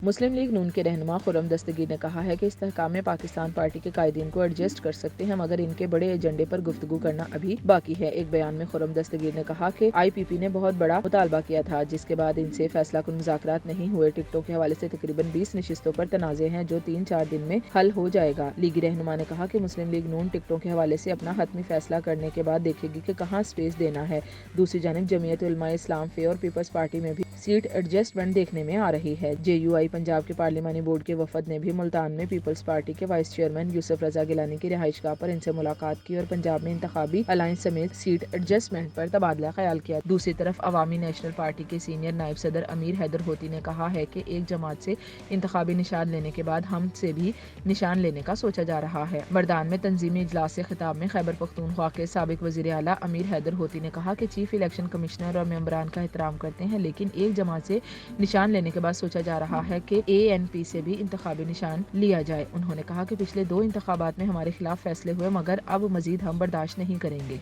مسلم league نون کے رہنما خرم دستگیر نے کہا ہے کہ استحکام پاکستان پارٹی کے قائدین کو ایڈجسٹ کر سکتے ہیں مگر ان کے بڑے ایجنڈے پر گفتگو کرنا ابھی باقی ہے۔ ایک بیان میں خرم دستگیر نے کہا کہ IPP نے بہت بڑا مطالبہ کیا تھا جس کے بعد ان سے فیصلہ کن مذاکرات نہیں ہوئے۔ ٹکٹوں کے حوالے سے تقریباً 20 نشستوں پر تنازع ہیں جو 3-4 دن میں حل ہو جائے گا۔ لیگی رہنما نے کہا کہ مسلم لیگ نون ٹکٹوں کے حوالے سے اپنا حتمی فیصلہ کرنے کے بعد دیکھے گی کہ کہاں سپیس دینا ہے۔ دوسری جانب جمعیت علماء اسلام فے اور پیپلز پارٹی میں بھی سیٹ ایڈجسٹمنٹ دیکھنے میں آ رہی ہے۔ JUI پنجاب کے پارلیمانی بورڈ کے وفد نے بھی ملتان میں پیپلز پارٹی کے وائس چیئرمین یوسف رضا گیلانی کی رہائش گاہ پر ان سے ملاقات کی اور پنجاب میں انتخابی الائنس سمیت سیٹ ایڈجسٹمنٹ پر تبادلہ خیال کیا۔ دوسری طرف عوامی نیشنل پارٹی کے سینئر نائب صدر امیر حیدر ہوتی نے کہا ہے کہ ایک جماعت سے انتخابی نشان لینے کے بعد ہم سے بھی نشان لینے کا سوچا جا رہا ہے۔ مردان میں تنظیمی اجلاس سے خطاب میں خیبر پختونخوا کے سابق وزیر اعلیٰ امیر حیدر ہوتی نے کہا کہ چیف الیکشن کمشنر اور ممبران کا احترام کرتے ہیں لیکن ایک جماعت سے نشان لینے کے بعد سوچا جا رہا ہے کہ ANP سے بھی انتخابی نشان لیا جائے۔ انہوں نے کہا کہ پچھلے 2 انتخابات میں ہمارے خلاف فیصلے ہوئے مگر اب مزید ہم برداشت نہیں کریں گے۔